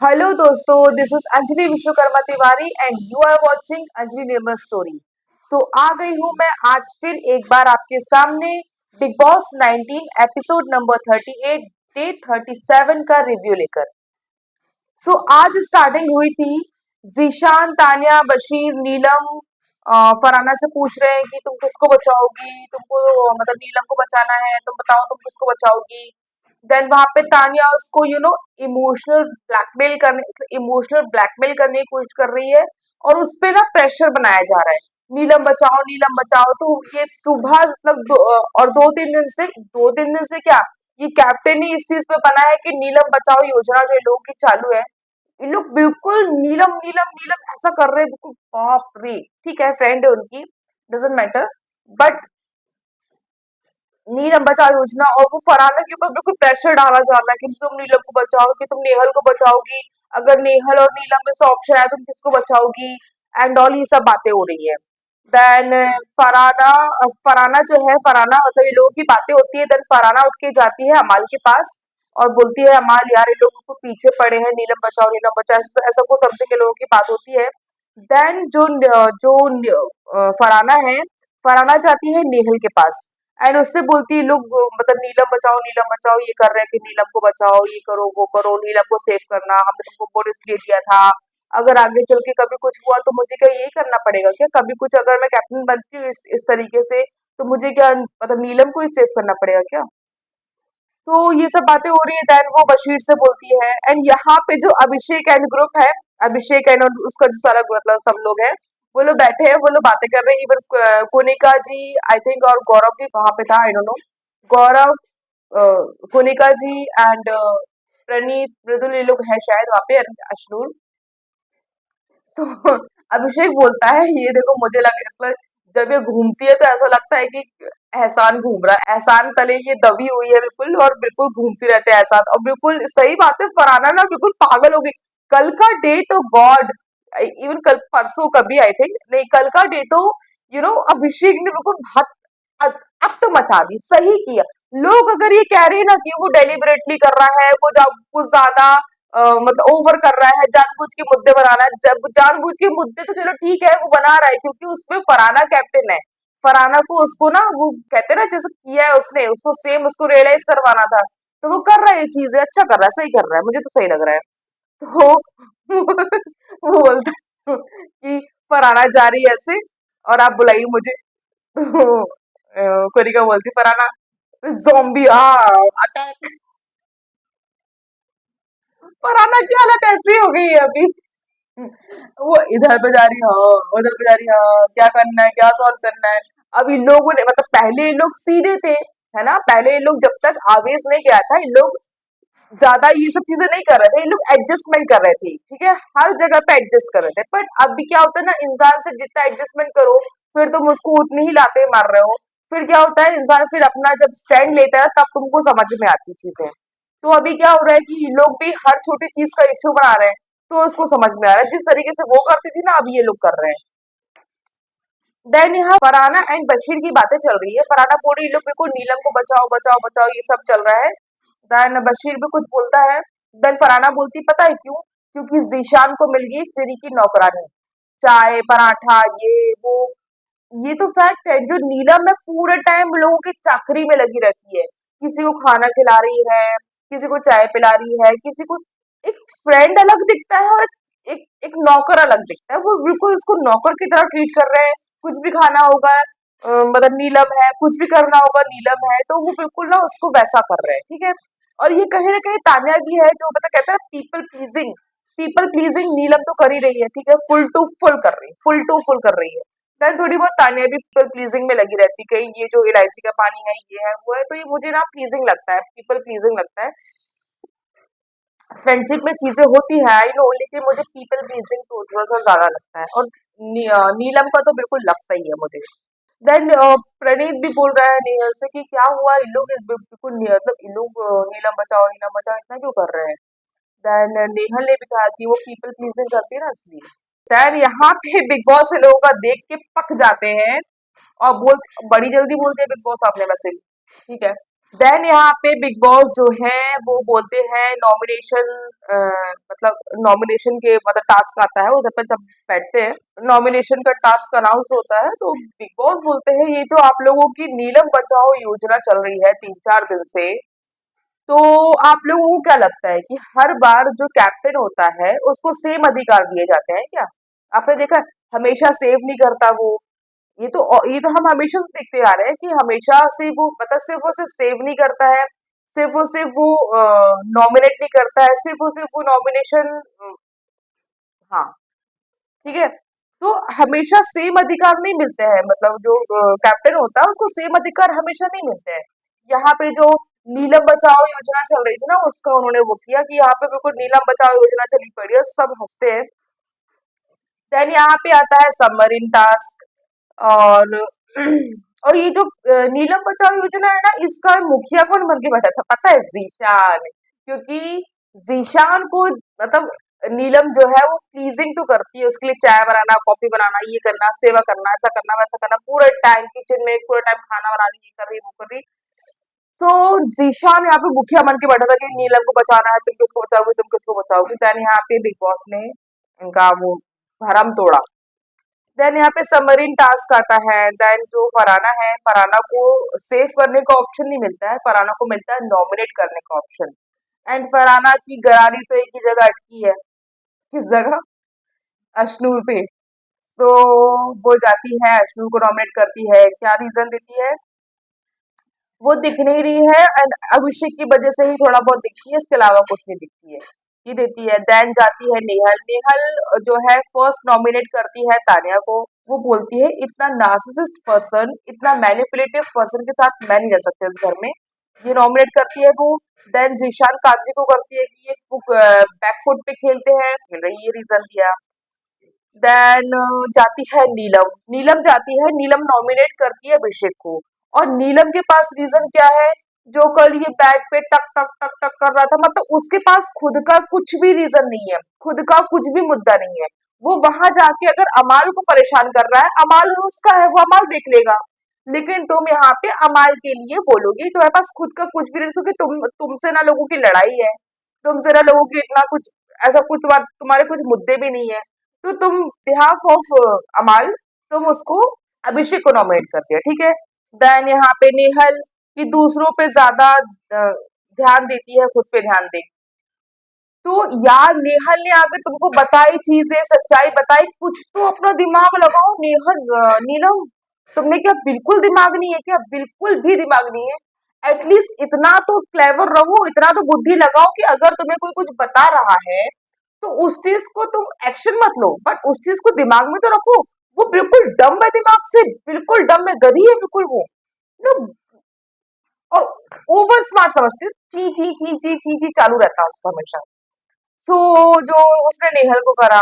Hello दोस्तों, this is Anjali Vishwakarma Tiwari and you are watching Anjali Nirmal story. So आ गई हूँ मैं आज फिर एक बार आपके सामने Bigg Boss 19 episode number 38 day 37 का रिव्यू लेकर। आज स्टार्टिंग हुई थी। जीशान, तानिया, बशीर, नीलम फरहाना से पूछ रहे हैं कि तुम किसको बचाओगी, तुमको मतलब नीलम को बचाना है, तुम बताओ तुम किसको बचाओगी। देन वहां पे तानिया उसको इमोशनल ब्लैकमेल करने की कोशिश कर रही है और उस पे ना प्रेशर बनाया जा रहा है, नीलम बचाओ। तो ये सुबह मतलब और 2-3 दिन से क्या, ये कैप्टन ही इस चीज पे बना है कि नीलम बचाओ योजना जो इन लोगों की चालू है। ये लोग बिल्कुल नीलम नीलम नीलम ऐसा कर रहे हैं, बिल्कुल बाप रे। ठीक है, फ्रेंड है उनकी, डजेंट मैटर, बट नीलम बचाओ योजना और वो फरहाना के ऊपर बिल्कुल प्रेशर डाला जा रहा है कि तुम नीलम को बचाओगी, तुम नेहल को बचाओगी, अगर नेहल और नीलम में से ऑप्शन है तुम किसको बचाओगी, एंड ऑल ये सब बातें हो रही है। देन फरहाना फरहाना जो है, फरहाना मतलब ये लोगों की बातें होती है। देन फरहाना उठ के जाती है अमाल के पास और बोलती है, अमाल यार ये लोग को पीछे पड़े हैं, नीलम बचाओ, ऐसा ऐसा कुछ समथिंग के लोगों की बात होती है। देन फरहाना है, फरहाना जाती है नेहल के पास एंड उससे बोलती है लोग मतलब नीलम बचाओ, ये कर रहे हैं कि नीलम को बचाओ, ये करो वो करो, नीलम को सेव करना, हमने तुमको वोट इसलिए दिया था, अगर आगे चल के कभी कुछ हुआ तो मुझे क्या यही करना पड़ेगा क्या, कभी कुछ अगर मैं कैप्टन बनती हूँ इस तरीके से तो मुझे क्या मतलब नीलम को ही सेव करना पड़ेगा क्या। तो ये सब बातें हो रही है। देन वो बशीर से बोलती है एंड यहाँ पे जो अभिषेक एंड ग्रुप है, अभिषेक एंड उसका जो सारा मतलब सब लोग हैं, वो लोग बैठे हैं, वो लोग बातें कर रहे हैं। Even Kunika ji I think और गौरव भी वहां पे था, I don't know. Gaurav, Kunika ji and Praneet, Mridul, ये लोग हैं शायद वहां पे, अशनूर। सो अभिषेक बोलता है, ये देखो मुझे लग मतलब जब ये घूमती है तो ऐसा लगता है कि एहसान घूम रहा है, एहसान तले ये दबी हुई है बिल्कुल और बिल्कुल घूमती रहते हैं एहसान। और बिल्कुल सही बात है, फरहाना ना बिल्कुल पागल हो गई। कल का डे तो गॉड, इवन कल परसों का भी आई थिंक, नहीं कल का डे तो अभिषेक ने बिल्कुल हद अब तो मचा दी, सही किया। लोग अगर ये कह रहे हैं ना कि वो डेलिबरेटली कर रहा है, वो जब कुछ ज्यादा मतलब ओवर कर रहा है, जानबूझ के मुद्दे बनाना है, जब जानबूझ के मुद्दे तो चलो ठीक है वो बना रहा है क्योंकि उसमें फरहाना कैप्टन है। फरहाना को उसको ना वो कहते हैं ना जैसे किया है उसने, उसको सेम उसको रियलाइज करवाना था, तो वो कर रहा है, ये चीज अच्छा कर रहा है, सही कर रहा है, मुझे तो सही लग रहा है। तो वो बोलता है कि फरहाना जा रही है ऐसे और आप बुलाइए मुझे। तो कोरिका बोलती, फरहाना ज़ॉम्बी अटैक। फरहाना की हालत ऐसी हो गई है अभी। वो इधर पे जा रही है, हाँ, उधर पे जा रही है, हाँ, क्या करना है, क्या सॉल्व करना है। अब इन लोगों ने मतलब पहले इन लोग सीधे थे, है ना, पहले इन लोग जब तक आवेश नहीं गया था इन लोग ज्यादा ये सब चीजें नहीं कर रहे थे, इन लोग एडजस्टमेंट कर रहे थे, ठीक है, हर जगह पे एडजस्ट कर रहे थे। बट अभी क्या होता है ना, इंसान से जितना एडजस्टमेंट करो फिर तुम उसको उतनी ही लाते मार रहे हो। फिर क्या होता है, इंसान फिर अपना जब स्टैंड लेता है तब तुमको समझ में आती चीजें। तो अभी क्या हो रहा है कि लोग भी हर छोटी चीज का इश्यू बना रहे हैं, तो उसको समझ में आ रहा है जिस तरीके से वो करती थी ना अब ये लोग कर रहे हैं। देन यहाँ फरहाना एंड बशीर की बातें चल रही है। फरहाना बोल रही है, लोग बिल्कुल नीलम को बचाओ बचाओ बचाओ, ये सब चल रहा है। देन बशीर भी कुछ बोलता है। देन फरहाना बोलती, पता है क्यों, क्योंकि जीशान को मिल गई फ्री की नौकरानी, चाय पराठा ये वो। ये तो फैक्ट है, जो नीलम है पूरे टाइम लोगों की चाकरी में लगी रहती है, किसी को खाना खिला रही है, किसी को चाय पिला रही है, किसी को एक फ्रेंड अलग दिखता है और एक एक नौकर अलग दिखता है, वो बिल्कुल उसको नौकर की तरह ट्रीट कर रहे हैं। कुछ भी खाना होगा मतलब नीलम है, कुछ भी करना होगा नीलम है, तो वो बिल्कुल ना उसको वैसा कर रहे हैं, ठीक है। और ये कहीं ना कहीं तान्या भी है जो मतलब कहते हैं पीपल प्लीजिंग नीलम तो कर ही रही है, ठीक है, फुल टू फुल कर रही है, फुल टू फुल कर रही है। देन थोड़ी बहुत तान्या भी पीपल प्लीजिंग में लगी रहती, कहीं ये जो इलायची का पानी है ये है वो है, तो ये मुझे ना प्लीजिंग लगता है, पीपल प्लीजिंग लगता है। फ्रेंडशिप में चीजें होती है आई नो, लेकिन मुझे पीपल प्लीजिंग तो थोड़ा सा ज्यादा लगता है, और नीलम का तो बिल्कुल लगता ही है मुझे। देन प्रणीत भी बोल रहा है नेहल से कि क्या हुआ, इन लोग बिल्कुल मतलब इन लोग नीलम बचाओ इतना क्यों कर रहे हैं। देन नेहल ने भी कहा कि वो पीपल प्लीजिंग करती है ना इसलिए। देन यहाँ पे बिग बॉस लोगों का देख के पक जाते हैं और बड़ी जल्दी बोलते हैं बिग बॉस आपने वैसे भी, ठीक है। देन यहाँ पे बिग बॉस जो है वो बोलते हैं नॉमिनेशन, मतलब नॉमिनेशन के मतलब टास्क आता है उधर पर जब बैठते हैं, नॉमिनेशन का टास्क अनाउंस होता है तो बिग बॉस बोलते हैं ये जो आप लोगों की नीलम बचाओ योजना चल रही है 3-4 दिन से, तो आप लोगों को क्या लगता है कि हर बार जो कैप्टन होता है उसको सेम अधिकार दिए जाते हैं क्या? आपने देखा, हमेशा सेव नहीं करता वो। ये तो हम हमेशा से देखते आ रहे हैं कि हमेशा से वो मतलब सिर्फ सेव नहीं करता है, सिर्फ वो नॉमिनेट नहीं करता है, सिर्फ वो नॉमिनेशन, हाँ, ठीक है। तो हमेशा सेम अधिकार नहीं मिलते हैं, मतलब जो कैप्टन होता है उसको सेम अधिकार हमेशा नहीं मिलते हैं। यहाँ पे जो नीलम बचाओ योजना चल रही थी ना, उसका उन्होंने वो किया कि यहाँ पे बिल्कुल नीलम बचाओ योजना चली पड़ी है, सब हंसते हैं। देन यहाँ पे आता है सबमरीन टास्क। और और ये जो नीलम बचाओ योजना है ना, इसका मुखिया कौन बन के बैठा था पता है? जीशान। क्योंकि जीशान को मतलब नीलम जो है वो प्लीजिंग तो करती है, उसके लिए चाय बनाना, कॉफी बनाना, ये करना, सेवा करना, ऐसा करना, वैसा करना, पूरे टाइम किचन में पूरे टाइम खाना बना रही, ये कर रही, वो कर रही। तो जीशान यहाँ पे मुखिया बन के बैठा था कि नीलम को बचाना है, तुम किसको बचाओगे, तुम किसको बचाओगे। देन यहाँ पे बिग बॉस ने इनका वो भरम तोड़ा। देन यहाँ पे सबमरीन टास्क आता है। देन जो फराना है, फराना को सेव करने का ऑप्शन नहीं मिलता है, फराना को मिलता है नॉमिनेट करने का ऑप्शन। एंड फराना की गरारी तो एक ही जगह अटकी है, किस जगह? अशनूर पे। सो वो जाती है, अशनूर को नॉमिनेट करती है, क्या रीजन देती है? वो दिख नहीं रही है एंड अभिषेक की वजह से ही थोड़ा बहुत दिखती है, इसके अलावा कुछ नहीं दिखती है, ये देती है। देन जाती है नेहल। नेहल जो है फर्स्ट नॉमिनेट करती है तानिया को। वो बोलती है इतना नार्सिसिस्ट पर्सन, इतना मैनिपुलेटिव पर्सन के साथ मैं नहीं रह सकती इस घर में, ये नॉमिनेट करती है वो। देन जीशान कादरी को करती है कि ये बैकफुट पे खेलते हैं, खेल रही, ये रीजन दिया। देन जाती है नीलम। नीलम जाती है, नीलम नॉमिनेट करती है अभिषेक को। और नीलम के पास रीजन क्या है? जो कल ये बैट पे टक टक टक टक कर रहा था, मतलब उसके पास खुद का कुछ भी रीजन नहीं है, खुद का कुछ भी मुद्दा नहीं है। वो वहां जाके अगर अमाल को परेशान कर रहा है, अमाल उसका है, वो अमाल देख लेगा। लेकिन तुम यहाँ पे अमाल के लिए बोलोगी, तुम्हारे पास खुद का कुछ भी नहीं, क्योंकि तुमसे ना लोगों की लड़ाई है, तुमसे ना लोगों की इतना कुछ ऐसा कुछ तुम्हारे कुछ मुद्दे भी नहीं है। तो तुम बिहाफ ऑफ अमाल तुम उसको अभिषेक को नॉमिनेट करती है, ठीक है। देन यहाँ पे नेहल की दूसरों पे ज्यादा ध्यान देती है, खुद पे ध्यान दे। तो यार नेहल ने आके तुमको बताई चीजें, सच्चाई बताई, कुछ तो अपना दिमाग लगाओ नेहल, नीलम, तुमने क्या बिल्कुल दिमाग नहीं है क्या? बिल्कुल भी दिमाग नहीं है। एटलीस्ट इतना तो क्लेवर रहो, इतना तो बुद्धि लगाओ कि अगर तुम्हें कोई कुछ बता रहा है तो उस चीज को तुम एक्शन मत लो, बट उस चीज को दिमाग में तो रखो। वो बिल्कुल डम है, दिमाग से बिल्कुल डम है, गधी है बिल्कुल वो नो। और ओवर स्मार्ट समझते हैं, ची ची ची ची ची ची चालू रहता है उसका हमेशा। सो जो उसने नेहल को करा।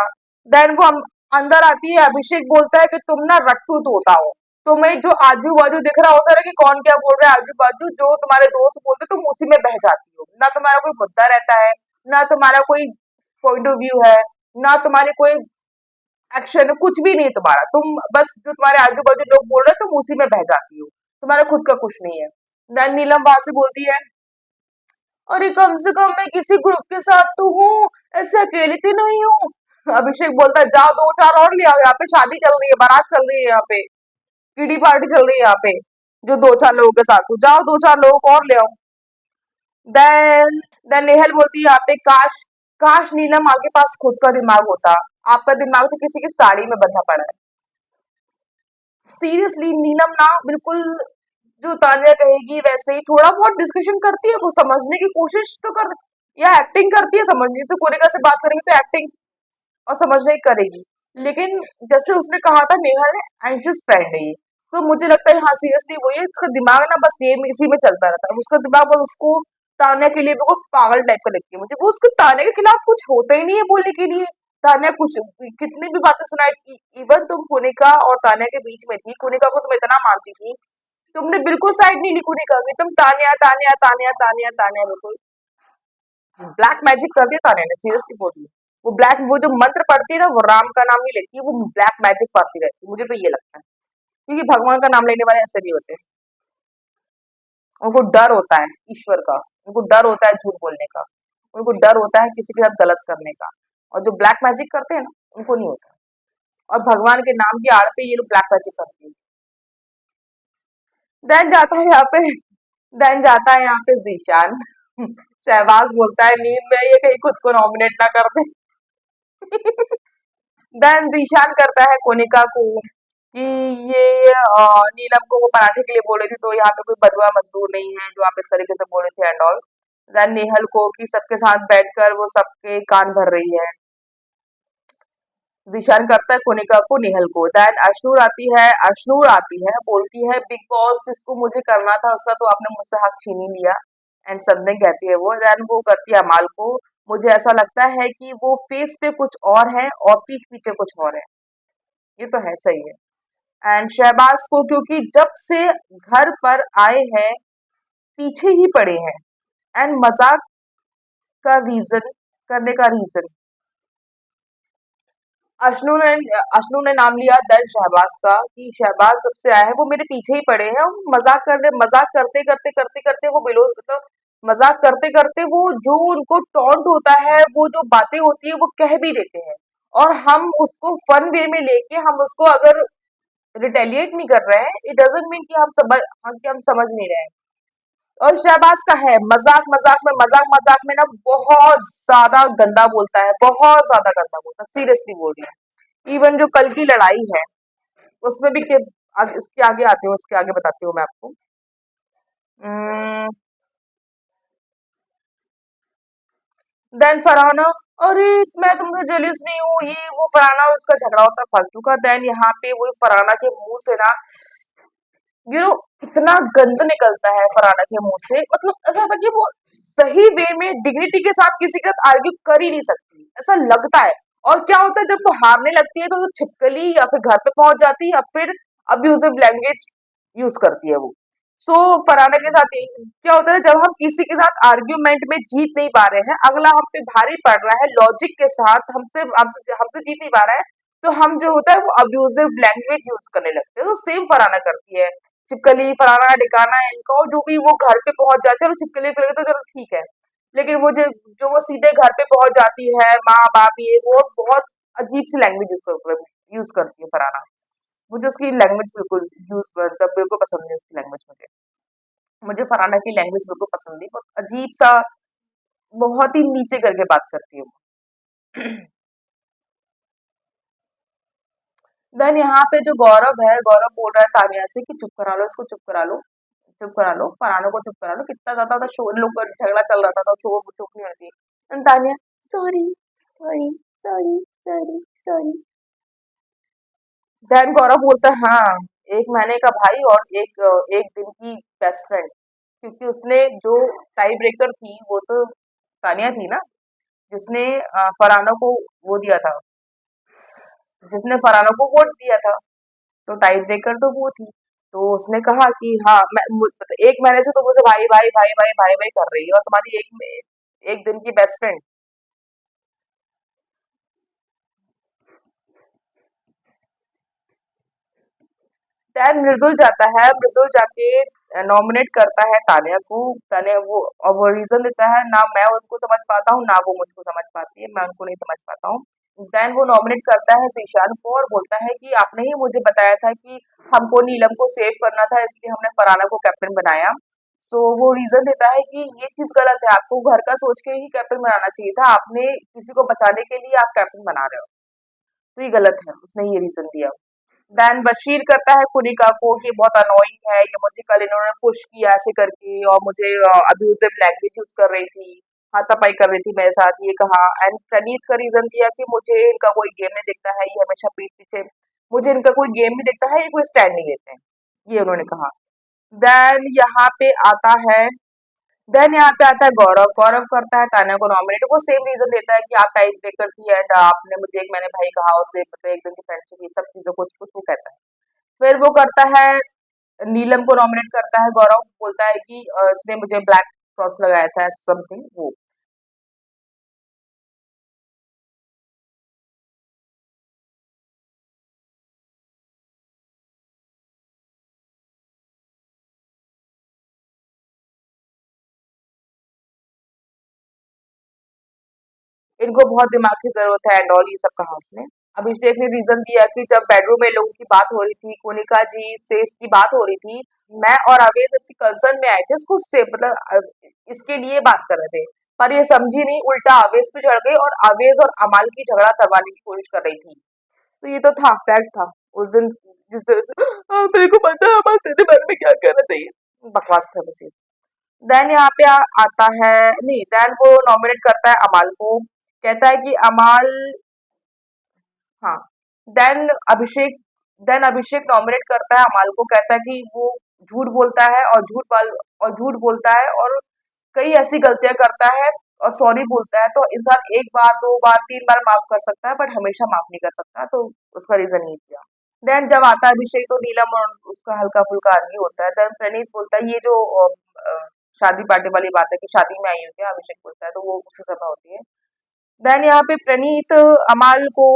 देन वो अंदर आती है, अभिषेक बोलता है कि तुम ना रट्टू तोता हो, तुम्हें जो आजू बाजू दिख रहा होता है ना कि कौन क्या बोल रहा है आजू बाजू, जो तुम्हारे दोस्त बोलते तुम उसी में बह जाती हो, ना तुम्हारा कोई मुद्दा रहता है, ना तुम्हारा कोई पॉइंट ऑफ व्यू है, ना तुम्हारे कोई एक्शन, कुछ भी नहीं है तुम्हारा, तुम बस जो तुम्हारे आजू बाजू लोग बोल रहे हैं तुम उसी में बह जाती हो, तुम्हारा खुद का कुछ नहीं है। देन नीलम वहां से बोलती है अरे कम से कम मैं किसी ग्रुप के साथ तो हूँ, ऐसे अकेले तो नहीं हूँ। अभिषेक बोलता है जाओ दो चार और ले आओ, यहाँ पे शादी चल रही है, बारात चल रही है, यहाँ पे किटी पार्टी चल रही है, यहाँ पे जो दो चार लोगों के साथ हो, जाओ दो चार लोगों को और ले आओ। देन देन नेहल बोलती है यहाँ पे काश, काश नीलम आपके पास खुद का दिमाग होता, आपका दिमाग तो किसी की साड़ी में बंधा पड़ा है। सीरियसली नीलम ना बिल्कुल जो तानिया कहेगी वैसे ही थोड़ा बहुत डिस्कशन करती है, वो समझने की कोशिश तो कर, या एक्टिंग करती है, समझने से कोरिका से बात करेगी तो एक्टिंग और समझने की करेगी। लेकिन जैसे उसने कहा था नेहा ने, एंशियस फ्रेंड है ये। सो मुझे लगता है हाँ सीरियसली वही है, इसका दिमाग ना बस ये इसी में चलता रहता है, उसका दिमाग बस उसको तान्या के लिए बिल्कुल पागल टाइप का लगती है मुझे, वो उसको तान्या के खिलाफ कुछ होता ही नहीं है बोलने के लिए। तान्या कुछ कितनी भी बातें सुनाई, इवन तुम कुनिका और तान्या के बीच में थी, कुनिका को तुम इतना मानती थी, तुमने बिल्कुल साइड नहीं ली कुनिका की, तुम तान्या तान्या तान्या तान्या तान्या, बिल्कुल ब्लैक मैजिक कर दिया तान्या ने, सीरियसली बोल रही हूँ। वो ब्लैक, वो जो मंत्र पढ़ती है ना, वो राम का नाम नहीं लेती है, वो ब्लैक मैजिक पढ़ती रहती है, मुझे तो ये लगता है, क्योंकि भगवान का नाम लेने वाले ऐसे नहीं होते। उनको डर होता है ईश्वर का, उनको डर होता है झूठ बोलने का, उनको डर होता है किसी के साथ गलत करने का। और जो ब्लैक मैजिक करते हैं ना, उनको नहीं होता। और भगवान के नाम की आड़ पे ये लोग ब्लैक मैजिक करते हैं। देन जाता है यहाँ पे देन जाता है यहाँ पे जीशान। शहबाज बोलता है नींद में ये कहीं खुद को नॉमिनेट ना कर दे। देन जीशान करता है कोनिका को कि ये नीलम को वो पराठे के लिए बोले थे, तो यहाँ पे कोई बदुआ मजदूर नहीं है जो आप इस तरीके से बोले थे एंड ऑल। देन नेहल को कि सबके साथ बैठकर वो सबके कान भर रही है। जीशान करता है कोनिका को नेहल को। देन अश्नूर आती है बोलती है बिग बॉस जिसको मुझे करना था उसका तो आपने मुझसे हक छीन ही लिया। एंड समथिंग कहती है वो। देन वो करती है अमाल को, मुझे ऐसा लगता है कि वो फेस पे कुछ और है और पीठ पीछे कुछ और है। ये तो है सही है। एंड शहबाज को क्योंकि जब से घर पर आए हैं पीछे ही पड़े हैं। एंड मजाक का रीजन करने का रीजन अशनु ने नाम लिया दल शहबाज का कि शहबाज जब से आए हैं वो मेरे पीछे ही पड़े हैं। और मजाक करते करते करते करते वो बिलो मतलब मजाक करते करते वो जो उनको टॉन्ट होता है, वो जो बातें होती है वो कह भी देते हैं। और हम उसको फन वे में लेके हम उसको अगर रिटेलिएट नहीं कर रहे हैं, इट डजंट मीन कि हम समझ नहीं रहे हैं। और शहबाज का है मजाक मजाक में ना बहुत ज्यादा गंदा बोलता है, बहुत ज्यादा गंदा बोलता है, सीरियसली बोल रही है। इवन जो कल की लड़ाई है उसमें भी इसके आगे आती हूँ, इसके आगे बताती हूँ मैं आपको। देन फरहाना, अरे मैं तुमसे जेलिस नहीं हूँ, ये वो फरहाना और उसका झगड़ा होता है फालतू का। देन यहाँ पे वो फरहाना के मुंह से ना यू नो इतना गंद निकलता है फरहाना के मुंह से, मतलब ऐसा था कि वो सही वे में डिग्निटी के साथ किसी के साथ आर्ग्यू कर ही नहीं सकती, ऐसा लगता है। और क्या होता है जब वो हारने लगती है तो वो छिपकली या फिर घर पे पहुंच जाती है या फिर अब्यूजिव लैंग्वेज यूज करती है वो। सो फरहाना के साथ क्या होता है जब हम किसी के साथ आर्ग्यूमेंट में जीत नहीं पा रहे हैं, अगला हम पे भारी पड़ रहा है लॉजिक के साथ, हमसे जीत नहीं पा रहा है, तो हम जो होता है वो अब्यूजिव लैंग्वेज यूज करने लगते हैं। तो सेम फरहाना करती है, छिपकली फलाना ढिकाना इनका, और जो भी वो घर पे पहुंच जाए, चलो छिपकली फिर तो चलो ठीक है। लेकिन वो जो जो वो सीधे घर पे पहुंच जाती है, माँ बाप ये वो बहुत अजीब सी लैंग्वेज यूज करती है फरहाना। मुझे उसकी लैंग्वेज बिल्कुल यूज मतलब बिल्कुल पसंद नहीं उसकी लैंग्वेज मुझे। मुझे फरहाना की लैंग्वेज बिल्कुल पसंद नहीं, बहुत अजीब सा, बहुत ही नीचे करके बात करती है वो। देन यहाँ पे जो गौरव है, गौरव बोल रहा है तानिया से कि चुप करा लो इसको, चुप करा लो, चुप करा लो फरहाना को, चुप करा लो, कितना ज्यादा था शोर, लोग का झगड़ा चल रहा था तो शोर चुप नहीं होती। And Tanya sorry sorry sorry sorry sorry. Then Gaurav बोलता है हाँ, एक महीने का भाई और एक दिन की बेस्ट फ्रेंड, क्योंकि उसने जो टाई ब्रेकर थी वो तो तानिया थी ना, जिसने फरहाना को वो दिया था, जिसने फरहाना को वोट दिया था, तो टाई ब्रेकर तो वो थी। तो उसने कहा कि हाँ मतलब एक महीने से तो मुझे भाई भाई भाई भाई भाई भाई कर रही है और तुम्हारी एक दिन की बेस्ट फ्रेंड। दैन मृदुल जाता है, मृदुल जाके नॉमिनेट करता है तानिया को। तानिया वो और वो रीजन देता है ना मैं उनको समझ पाता हूँ ना वो मुझको समझ पाती है, मैं उनको नहीं समझ पाता हूँ। देन वो नॉमिनेट करता है जीशान को और बोलता है कि आपने ही मुझे बताया था कि हमको नीलम को सेव करना था, इसलिए हमने फरहाना को कैप्टन बनाया। सो वो रीजन देता है कि ये चीज गलत है, आपको घर का सोच के ही कैप्टन बनाना चाहिए था, आपने किसी को बचाने के लिए आप कैप्टन बना रहे हो, तो ये गलत है, उसने ये रीजन दिया। देन बशीर करता है कुनिका को कि बहुत अनोइंग है ये, मुझे कल इन्होंने पुश किया ऐसे करके और मुझे अब्यूजिव लैंग्वेज यूज कर रही थी, हाथापाई कर रही थी मेरे साथ, ये कहा। एंड प्रणीत का रीजन दिया कि मुझे इनका कोई गेम नहीं दिखता है, ये हमेशा पीठ पीछे, मुझे इनका कोई गेम नहीं दिखता है, ये कोई स्टैंड नहीं लेते हैं, ये उन्होंने कहा। देन यहाँ पे आता है देन यहाँ पे आता है गौरव। गौरव करता है तान्या को नॉमिनेट, वो सेम रीजन देता है कि आप टाइप ब्रेकर थी एंड आपने मुझे एक मैंने भाई कहा उसे, मतलब एक दिन की फ्रेंडशिप, ये सब चीजों कुछ कुछ वो कहता है। फिर वो करता है नीलम को नॉमिनेट करता है गौरव, बोलता है कि इसने मुझे ब्लैक क्रॉस लगाया था समथिंग वो। इनको बहुत दिमाग की जरूरत है एंड ऑल, ये सब कहा उसने। अभिषेक ने रीजन दिया कि जब बेडरूम में लोगों की बात हो रही थी, कोनिका जी से इसकी बात हो रही थी, मैं और अवेश इसकी कंसर्न में आए थे, इसको से मतलब इसके लिए बात कर रहे थे, पर ये समझी नहीं, उल्टा अवेश पे चढ़ गई और अवेश और अमाल की झगड़ा करवाने की कोशिश कर रही थी। तो ये तो था, फैक्ट था उस दिन, जिस मेरे को पता है अमाल तेरे बारे में क्या कहना चाहिए, बकवास था वो चीज। देन यहाँ पे आता है, नहीं देन वो नॉमिनेट करता है अमाल को, कहता है कि अमाल, हाँ, देन अभिषेक देन अभिषेक नॉमिनेट करता है अमाल को, कहता है कि वो झूठ बोलता है और झूठ बोलता है और कई ऐसी गलतियां करता है और सॉरी बोलता है, तो इंसान एक बार, दो बार, तीन बार माफ कर सकता है, बट हमेशा माफ नहीं कर सकता, तो उसका रीजन ये किया। देन जब आता है अभिषेक, तो नीलम और उसका हल्का फुल्का आर्ग्यू होता है। देन प्रणीत बोलता है, ये जो शादी पार्टी वाली बात है कि शादी में आई हो क्या, अभिषेक बोलता है, तो वो उसी समय होती है। देन यहाँ पे प्रणीत अमाल को,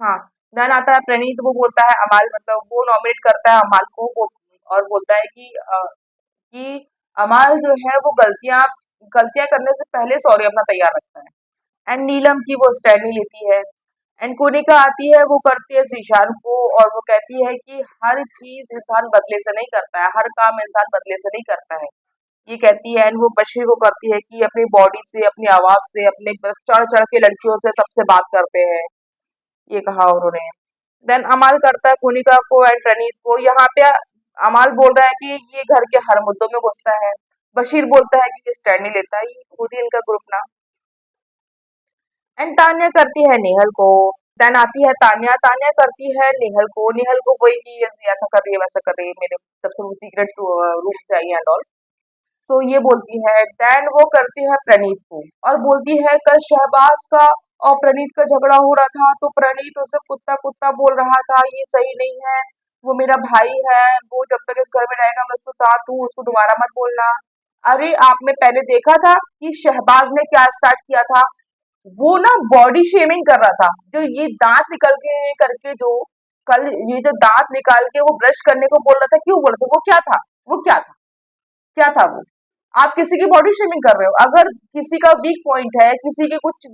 हाँ, देन आता है प्रणीत, वो बोलता है अमाल, मतलब वो नॉमिनेट करता है अमाल को, वो और बोलता है कि अमाल जो है वो गलतियां गलतियां करने से पहले सॉरी अपना तैयार रखता है। एंड नीलम की वो स्टैंड नहीं लेती है। एंड कोनिका आती है, वो करती है जीशान को और वो कहती है कि हर चीज इंसान बदले से नहीं करता है, हर काम इंसान बदले से नहीं करता है, ये कहती है। एंड वो बशीर को करती है कि अपनी बॉडी से, अपनी आवाज से, अपने चढ़ चढ़ के लड़कियों से सबसे बात करते हैं, ये कहा उन्होंने। देन अमाल करता है कोनिका को एंड प्रणीत को। यहाँ पे अमाल बोल रहा है कि ये घर के हर मुद्दों में घुसता है। बशीर बोलता है कि ये स्टैंड नहीं लेता, ये खुद ही इनका ग्रुप ना। एंड तान्या करती है नेहल को। देन आती है तान्या, तान्या करती है नेहल को वही कि ये ऐसा कर रही है, वैसा कर रही है, मेरे सबसे सीक्रेट रूम से आई है एंड ऑल। सो ये बोलती है। देन वो करती है प्रणीत को और बोलती है कल शहबाज का और प्रणीत का झगड़ा हो रहा था, तो प्रणीत उसे कुत्ता कुत्ता बोल रहा था, ये सही नहीं है, वो मेरा भाई है, वो जब तक इस घर में रहेगा मैं उसको साथ हूँ, उसको दोबारा मत बोलना। अरे आपने पहले देखा था कि शहबाज ने क्या स्टार्ट किया था, वो ना बॉडी शेमिंग कर रहा था, जो ये दांत निकल के करके, जो कल ये जो दांत निकाल के वो ब्रश करने को बोल रहा था, क्यों बोल रहा था, वो क्या था, वो क्या था, क्या था वो। आप किसी की बॉडी शेमिंग कर रहे हो, अगर किसी का वीक पॉइंट है, किसी के कुछ,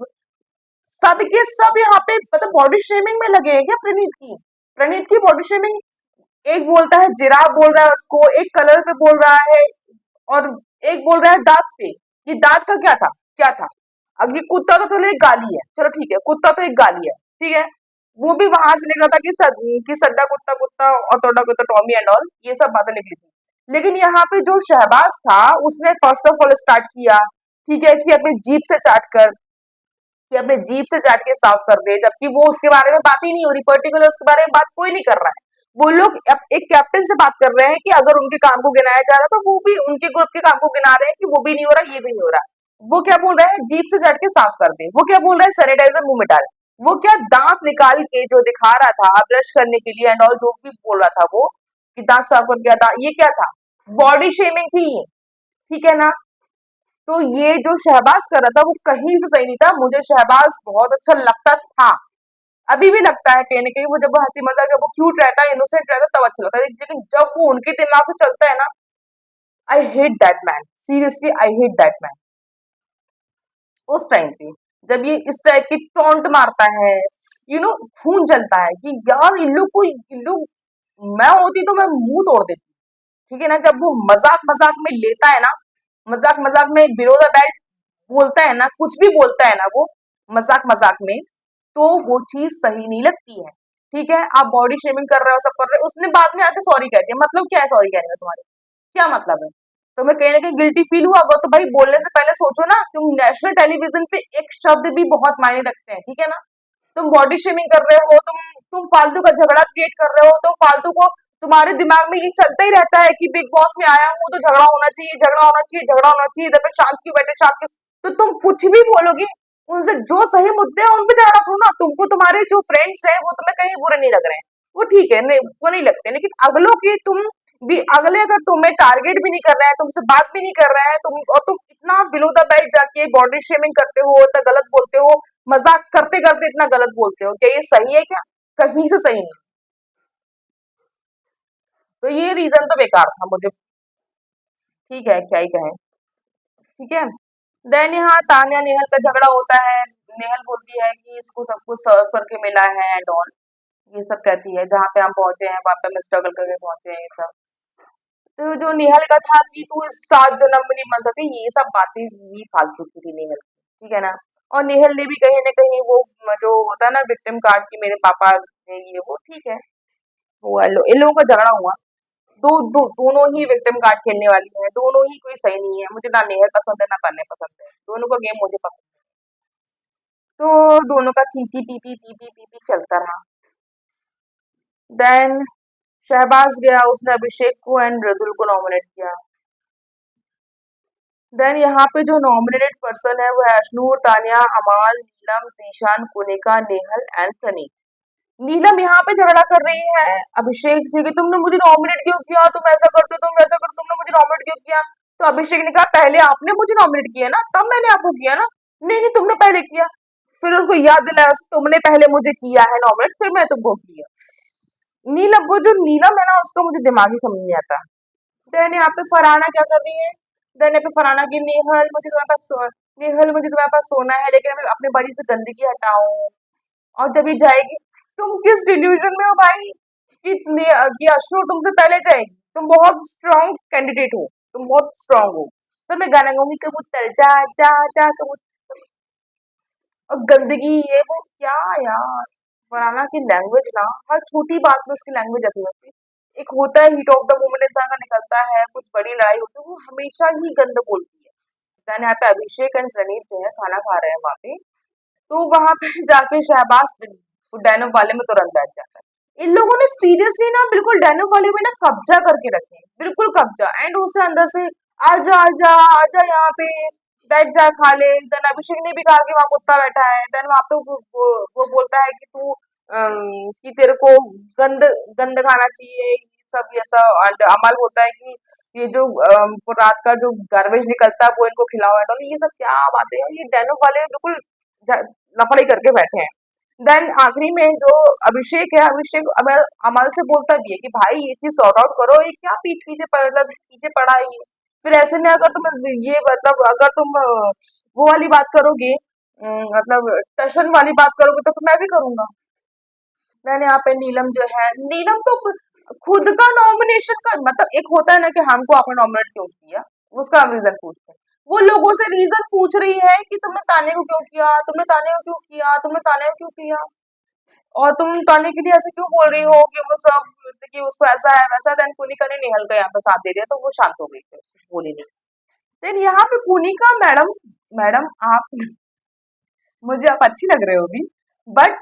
सब के सब यहाँ पे मतलब बॉडी शेमिंग में लगे हैं क्या। प्रणीत की बॉडी शेमिंग, एक बोलता है जिराफ बोल रहा है उसको, एक कलर पे बोल रहा है और एक बोल रहा है दांत पे। ये दांत का क्या था, क्या था। अब ये कुत्ता तो चलो एक गाली है, चलो ठीक है, कुत्ता तो एक गाली है, ठीक है, वो भी वहां से निकला था कि सड्डा कुत्ता कुत्ता और तोड़ा कुत्ता टॉमी एंड ऑल, ये सब बातें निकली थी। लेकिन यहाँ पे जो शहबाज था, उसने फर्स्ट ऑफ ऑल स्टार्ट किया, ठीक है, कि अपनी जीप से चाट कर, कि अपने जीप से चाट के साफ कर दे, जबकि वो उसके बारे में बात ही नहीं हो रही, पर्टिकुलर उसके बारे में बात कोई नहीं कर रहा है। वो लोग एक कैप्टन से बात कर रहे हैं कि अगर उनके काम को गिनाया जा रहा है, तो वो भी उनके ग्रुप के काम को गिना रहे हैं कि वो भी नहीं हो रहा, ये भी नहीं हो रहा। वो क्या बोल रहा है, जीप से चाट के साफ कर दे, वो क्या बोल रहा है, सैनिटाइजर मुंह में डाल, वो क्या दांत निकाल के जो दिखा रहा था ब्रश करने के लिए एंड ऑल, जो भी बोल रहा था वो कि दांत साफ कर दिया था, ये क्या था, बॉडी शेमिंग थी, ठीक है ना। तो ये जो शहबाज कर रहा था वो कहीं से सही नहीं था, मुझे शहबाज बहुत अच्छा लगता था, अभी भी लगता है कहीं ना कहीं, वो जब वो हंसी मजाक, जब वो क्यूट रहता है, इनोसेंट रहता है, तब अच्छा लगता है, लेकिन जब वो उनके दिमाग से चलता है ना, I hate that man, seriously I hate that man. उस टाइम पे जब ये इस टाइप की टोंट मारता है, खून जलता है कि यार इन लोग, मैं होती तो मैं मुंह तोड़ देती, ठीक है ना। जब वो मजाक मजाक में लेता है ना, मजाक मजाक में बिलो द बेल्ट बोलता है ना, कुछ भी बोलता है ना वो मजाक मजाक में, तो वो चीज सही नहीं लगती है, ठीक है। आप बॉडी शेमिंग कर रहे हो, सब कर रहे हो, उसने बाद में आके सॉरी कह दिया, मतलब क्या है सॉरी कहने का तुम्हारे, क्या मतलब है। तुम्हें कहीं ना कहीं गिल्टी फील हुआ होगा, तो भाई बोलने से पहले सोचो ना, तुम नेशनल टेलीविजन पे एक शब्द भी बहुत मायने रखते हैं, ठीक है ना। तुम बॉडी शेमिंग कर रहे हो, तुम फालतू का झगड़ा क्रिएट कर रहे हो, तो फालतू को तुम्हारे दिमाग में ये चलता ही रहता है कि बिग बॉस में आया हूँ तो झगड़ा होना चाहिए, झगड़ा होना चाहिए, झगड़ा होना चाहिए, इधर पे शांत क्यों बैठे, शांत क्यों। तो तुम कुछ भी बोलोगे, उनसे जो सही मुद्दे हैं उन पे झगड़ा करो ना। तुमको तुम्हारे जो फ्रेंड्स हैं वो तुम्हें कहीं बुरे नहीं लग रहे हैं, वो ठीक है, नहीं वो नहीं लगते, लेकिन अगलों की तुम भी, अगले अगर तुम्हें टारगेट भी नहीं कर रहे हैं, तुमसे बात भी नहीं कर रहे हैं, तुम इतना बिलो द बेल्ट जाके बॉडी शेमिंग करते हो, इतना गलत बोलते हो, मजाक करते करते इतना गलत बोलते हो, क्या ये सही है क्या, कहीं से सही नहीं। तो ये रीजन तो बेकार था मुझे, ठीक है, क्या ही कहें, ठीक है। देन यहाँ तान्या नेहल का झगड़ा होता है, नेहल बोलती है कि इसको सब कुछ सर्व करके मिला है एंड ऑल, ये सब कहती है, जहाँ पे हम पहुंचे हैं वहां पे हम स्ट्रगल करके पहुंचे हैं, ये सब। तो जो नेहल का था कि तू इस 7 जन्म में नहीं बन सकती, ये सब बातें भी फालतू की थी नेहल की, ठीक है ना। और नेहल ने भी कहीं ना कहीं वो जो होता है ना विक्टिम कार्ड की, मेरे पापा ने ये वो, ठीक है, वो इन लोगों का झगड़ा हुआ। दोनों ही विक्टिम कार्ड खेलने वाली है, दोनों ही कोई सही नहीं है, मुझे ना नेहल पसंद है ना तन्ने पसंद है, दोनों का गेम मुझे पसंद है। तो दोनों का चीची पीपी पीपी पीपी चलता रहा। देन शहबाज गया, उसने अभिषेक को एंड मृदुल को नॉमिनेट किया। देन यहाँ पे जो नॉमिनेटेड पर्सन है वो है अशनूर, तानिया, अमाल, नीलम, जीशान, कुनिका, नेहल एंड प्रणीत। नीलम यहाँ पे झगड़ा कर रही है अभिषेक से कि तुमने मुझे नॉमिनेट क्यों किया, तुम ऐसा करते हो, तुम वैसा करते हो, तुमने मुझे नॉमिनेट क्यों किया। तो अभिषेक ने कहा पहले आपने मुझे नॉमिनेट किया ना, तब मैंने आपको किया ना। नहीं नहीं, तुमने पहले किया। फिर उसको याद दिलाया तुमने पहले मुझे किया है नॉमिनेट, फिर मैं तुमको किया। नीलम, वो जो नीलम है ना, उसका मुझे दिमागी समझ नहीं आता। देन यहाँ पे फरहाना क्या कर रही है। देन यहाँ पे फरहाना की नेहल मुझे तुम्हारे पास सोना है, लेकिन मैं अपने बड़ी से गंदगी हटाऊं। और जब ये जाएगी, तुम किस डिल्यूजन में हो भाई कि अशनूर तुमसे पहले जाएगी। तुम बहुत स्ट्रांग कैंडिडेट हो, तुम बहुत स्ट्रांग हो। तो मैं गाना गाऊंगी कबूतर जा जा जा कबूतर, और गंदगी ये वो क्या यार। फरहाना की लैंग्वेज ना, हर छोटी बात में उसकी लैंग्वेज ऐसी होती है। एक होता है हीट ऑफ द मोमेंट इंसान का निकलता है, कुछ बड़ी लड़ाई होती है, वो हमेशा ही गंद बोलती है। देन यहाँ पे अभिषेक एंड प्रणीत जो है खाना खा रहे हैं वहां पे। तो वहां पे जाके शहबाज डायनोब वाले में तुरंत बैठ जाता है। इन लोगों ने सीरियसली ना बिल्कुल डायनोब वाले में ना कब्जा करके रखे हैं, बिल्कुल कब्जा। एंड उसे अंदर से आजा आजा आजा यहाँ पे बैठ जा खा ले। देन अभिषेक ने भी कहा कि वहां कुत्ता बैठा है। देन वहां पे वो बोलता है कि तू कि तेरे को गंद गंद खाना चाहिए, ये सब ये सब। एंड अमल होता है कि ये जो रात का जो गार्बेज निकलता है वो इनको खिलाओ एंड ऑल। ये सब क्या बातें हैं, ये डायनोब वाले बिल्कुल लफड़े करके बैठे हैं। देन आखिरी में जो अभिषेक है, अभिषेक अमल से बोलता भी है कि भाई ये चीज सॉर्ट आउट करो, ये क्या पीठ पीछे मतलब पीछे पड़ा है ये। फिर ऐसे में अगर तुम ये मतलब अगर तुम वो वाली बात करोगे, मतलब टशन वाली बात करोगे, तो फिर मैं भी करूंगा। देन यहाँ पे नीलम जो है, नीलम तो खुद का नॉमिनेशन का मतलब एक होता है ना कि हमको आपने नॉमिनेट क्यों किया, उसका हम रीजन पूछते हैं। वो लोगों से रीजन पूछ रही है कि तुमने ताने को क्यों किया, तुमने ताने को क्यों किया, तुमने ताने को क्यों किया, और तुम ताने के लिए ऐसे क्यों बोल रही हो कि वो सब कि उसको ऐसा है वैसा। देन कुनिका ने नेहल का यहाँ पे साथ दे दिया, तो वो शांत हो गई, फिर कुछ बोली नहीं। देन यहाँ पे कुनिका मैडम, मैडम आप मुझे आप अच्छी लग रहे हो भी, बट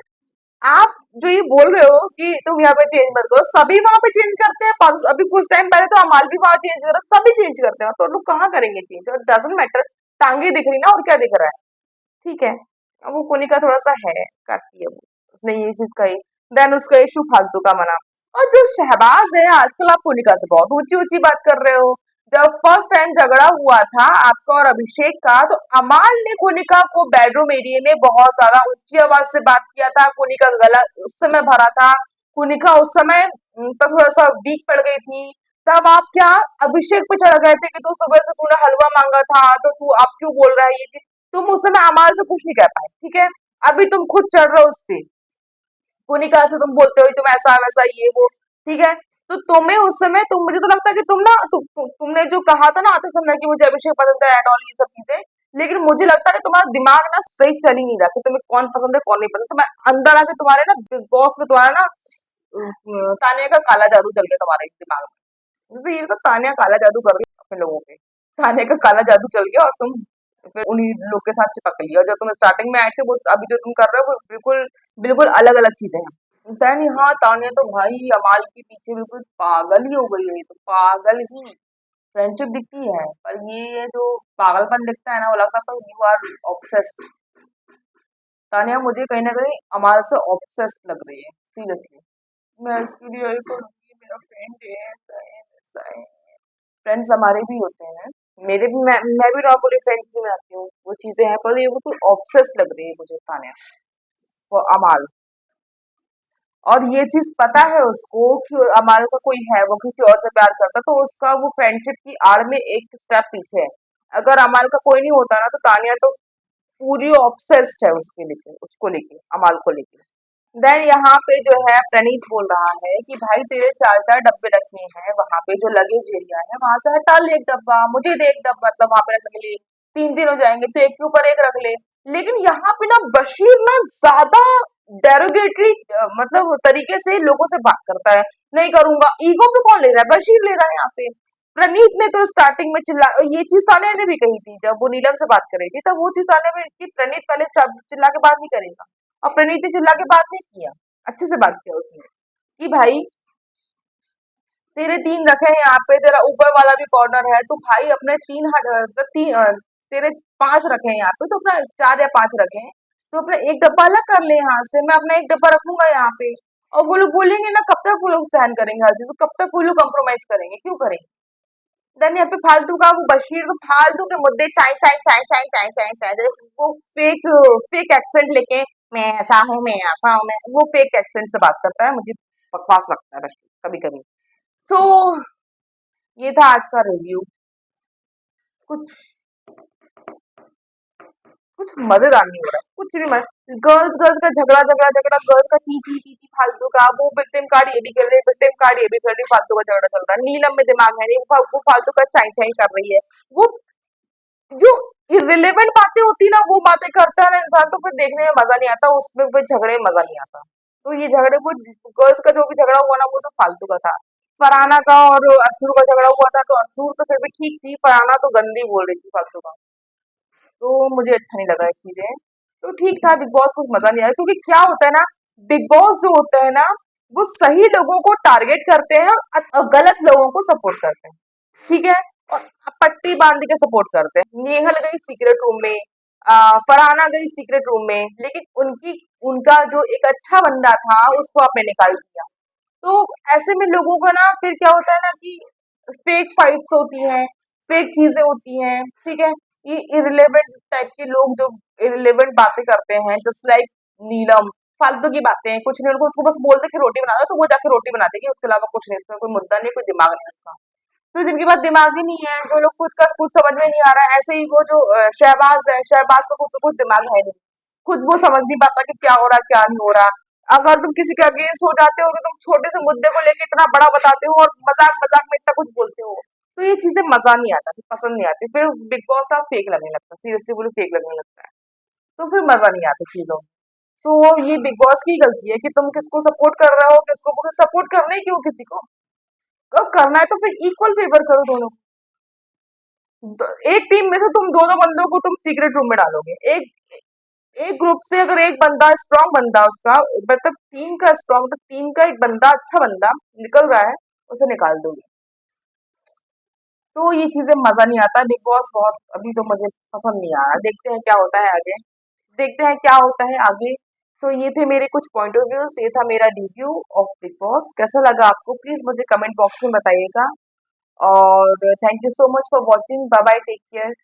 आप जो ये बोल रहे हो कि तुम यहाँ पे चेंज मत करो, सभी वहां पे चेंज करते हैं। अभी कुछ टाइम पहले तो अमाल भी वहां चेंज कर रहा, सभी चेंज करते हैं, तो लोग कहाँ करेंगे चेंज, और डजेंट मैटर। टांगे दिख रही ना, और क्या दिख रहा है, ठीक है। अब वो कोनिका थोड़ा सा है, करती है वो, उसने ये चीज कही। देन उसका इशू फालतू का मना। और जो शहबाज है, आजकल आप कोनिका से बहुत ऊंची ऊंची बात कर रहे हो। जब फर्स्ट टाइम झगड़ा हुआ था आपका और अभिषेक का, तो अमाल ने कोनिका को बेडरूम एरिया में बहुत ज्यादा ऊंची आवाज से बात किया था। कोनिका का गला उस समय भरा था, कोनिका उस समय तो थोड़ा सा वीक पड़ गई थी। तब आप क्या अभिषेक पे चढ़ गए थे कि तू सुबह से तूने हलवा मांगा था, तो तू अब क्यों बोल रहा है ये चीज। तुम उस समय अमाल से कुछ नहीं कह पाए, ठीक है। अभी तुम खुद चढ़ रहे हो उस पे, कोनिका से तुम बोलते हो तुम ऐसा वैसा ये वो, ठीक है। तो तुम्हें उस समय मुझे तो लगता है कि तुम ना तुमने जो कहा था ना आते समय कि मुझे अभिषेक पसंद है एंड ऑल ये सब चीजें, लेकिन मुझे लगता है कि तुम्हारा दिमाग ना सही चल ही नहीं रहा कि तुम्हें कौन पसंद है कौन नहीं पसंद। तो मैं अंदर आके तुम्हारे ना बिग बॉस में तुम्हारा ना तानिया का काला जादू चल गया तुम्हारे दिमाग में। तो ये तो तानिया काला जादू कर रही है अपने लोगों पे, तानिया का काला जादू चल गया और तुम फिर उन्हीं लोग के साथ चिपक लिया। जो तुम स्टार्टिंग में आए थे वो अभी जो तुम कर रहे हो वो बिल्कुल बिल्कुल अलग अलग चीजें हैं। देन हाँ, तानिया तो भाई अमाल के पीछे बिल्कुल पागल ही हो गई है, तो पागल ही। फ्रेंडशिप दिखती है पर ये जो पागलपन दिखता है ना, वो लगता है यू आर ऑब्सेस्ड। तानिया मुझे कहीं ना कहीं अमाल से ऑब्सेस्ड लग रही है, सीरियसली। मैं इसके लिए यही करूंगी, मेरा फ्रेंड है ऐसा है वैसा है। फ्रेंड्स हमारे भी होते हैं, मेरे भी, मैं भी नॉर्मली फ्रेंड्स भी बनाती हूँ, वो चीजें हैं, पर ये वो तो ऑब्सेस लग रही है मुझे तानिया वो अमाल। और ये चीज पता है उसको कि अमाल का कोई है, वो किसी और से प्यार करता, तो उसका वो फ्रेंडशिप की आड़ में एक स्टेप पीछे है। अगर अमाल का कोई नहीं होता ना, तो तानिया तो पूरी ऑब्सेस्ड है उसके लेके, उसको लेके, अमाल को लेके। देन यहाँ पे जो है प्रणीत बोल रहा है कि भाई तेरे चार चार डब्बे रखने हैं, वहां पे जो लगेज एरिया है वहां से हटा ले एक डब्बा, मुझे दे एक डब्बा, मतलब वहां पे रखने के लिए तीन दिन हो जाएंगे तो एक के ऊपर एक रख ले। लेकिन यहाँ पे ना बशीर ना ज्यादा डेरोगेटरी मतलब तरीके से लोगों से बात करता है। नहीं करूंगा, ईगो पे कौन ले रहा है? बशीर ले रहा है यहाँ पे। प्रणीत ने तो स्टार्टिंग में चिल्ला, ये चीज सानिया ने भी कही थी जब वो नीलम से बात कर रही थी, तब वो चीज सानिया में कि प्रणीत पहले चिल्ला के बात नहीं करेगा, और प्रणीत ने चिल्ला के बात नहीं किया, अच्छे से बात किया उसने कि भाई तेरे तीन रखे हैं यहाँ पे, तेरा ऊपर वाला भी कॉर्नर है, तो भाई अपने तेरे पांच रखे हैं यहाँ पे, तो अपना चार या पांच रखे हैं, तो अपना एक डब्बा अलग कर ले यहाँ से, मैं अपना एक डब्बा रखूंगा यहाँ पे। और वो लोग बोलेंगे ना, कब तक वो लोग सहन करेंगे हर चीज, तो कब तक वो लोग कॉम्प्रोमाइज करेंगे, क्यों करेंगे? देन यहाँ पे फालतू का वो बशीर तो फालतू के मुद्दे चाय चाय चाय चाय चाय चाय चाय, वो फेक फेक एक्सेंट लेके मैं ऐसा हूँ, मैं ऐसा हूँ, मैं वो फेक एक्सेंट से बात करता है, मुझे बकवास लगता है बशीर कभी कभी। सो ये था आज का रिव्यू। कुछ कुछ मजेदार नहीं हो रहा है, कुछ भी मत। गर्ल्स गर्ल्स का झगड़ा झगड़ा झगड़ा, गर्ल्स का ची ची ची ची फालतू का, वो विक्टिम कार्ड ये भी खेल रही, विक्टिम कार्ड ये भी खेल रही, फालतू का झगड़ा चल रहा है। नीलम में दिमाग है नहीं, वो फालतू का चाई चाई कर रही है। वो जो इर्रिलेवेंट बातें होती ना, वो बातें करता है ना इंसान, तो फिर देखने में मजा नहीं आता, उसमें फिर झगड़े में मजा नहीं आता। तो ये झगड़े, वो गर्ल्स का जो भी झगड़ा हुआ ना, वो तो फालतू का था। फरहाना का और अशनूर का झगड़ा हुआ था, तो अशनूर तो फिर भी ठीक थी, फरहाना तो गंदी बोल रही थी फालतू का। तो मुझे अच्छा नहीं लगा ये चीजें। तो ठीक था, बिग बॉस कुछ मजा नहीं आया, क्योंकि क्या होता है ना, बिग बॉस जो होता है ना, वो सही लोगों को टारगेट करते हैं और गलत लोगों को सपोर्ट करते हैं, ठीक है, और पट्टी बांध के सपोर्ट करते हैं। नेहल गई सीक्रेट रूम में, फरहाना गई सीक्रेट रूम में, लेकिन उनकी उनका जो एक अच्छा बंदा था उसको आपने निकाल दिया। तो ऐसे में लोगों का ना फिर क्या होता है ना कि फेक फाइट्स होती हैं, फेक चीजें होती हैं, ठीक है। ये इरिलेवेंट टाइप के लोग जो इरिलेवेंट बातें करते हैं, जस्ट लाइक नीलम, फालतू की बातें, कुछ नहीं, उनको उसको बस बोलते कि रोटी बना दो, तो वो जाके रोटी बना देगी, उसके अलावा कुछ नहीं, इसमें कोई मुद्दा नहीं, कोई दिमाग नहीं उसका। तो जिनके पास दिमाग ही नहीं है, जो लोग खुद का खुद समझ में नहीं आ रहा है, ऐसे ही वो जो शहबाज है, शहबाज का खुद कुछ दिमाग है नहीं, खुद वो समझ नहीं पाता कि क्या हो रहा है क्या नहीं हो रहा। अगर तुम किसी के अगेंस्ट हो जाते हो, तो तुम छोटे से मुद्दे को लेके इतना बड़ा बताते हो और मजाक मजाक में इतना कुछ बोलते हो, तो ये चीजें मजा नहीं आता, फिर पसंद नहीं आती, फिर बिग बॉस का फेक लगने लगता है, सीरियसली बोलो फेक लगने लगता है, तो फिर मजा नहीं आता चीजों में। सो ये बिग बॉस की गलती है कि तुम किसको सपोर्ट कर रहे हो, किसको सपोर्ट करना ही क्यों किसी को, अब करना है तो फिर इक्वल फेवर करो दोनों को। एक टीम में से तुम दो दो बंदों को तुम सीक्रेट रूम में डालोगे, एक एक ग्रुप से अगर एक बंदा स्ट्रांग बंदा उसका, मतलब टीम का स्ट्रांग, तो टीम का एक बंदा अच्छा बंदा निकल रहा है, उसे निकाल दोगे, तो ये चीजें मजा नहीं आता। बिग बॉस बहुत अभी तो मुझे पसंद नहीं आ रहा, देखते हैं क्या होता है आगे, देखते हैं क्या होता है आगे। सो ये थे मेरे कुछ पॉइंट ऑफ व्यूज, ये था मेरा रिव्यू ऑफ बिग बॉस। कैसा लगा आपको प्लीज मुझे कमेंट बॉक्स में बताइएगा, और thank you so much for watching, bye bye, take care.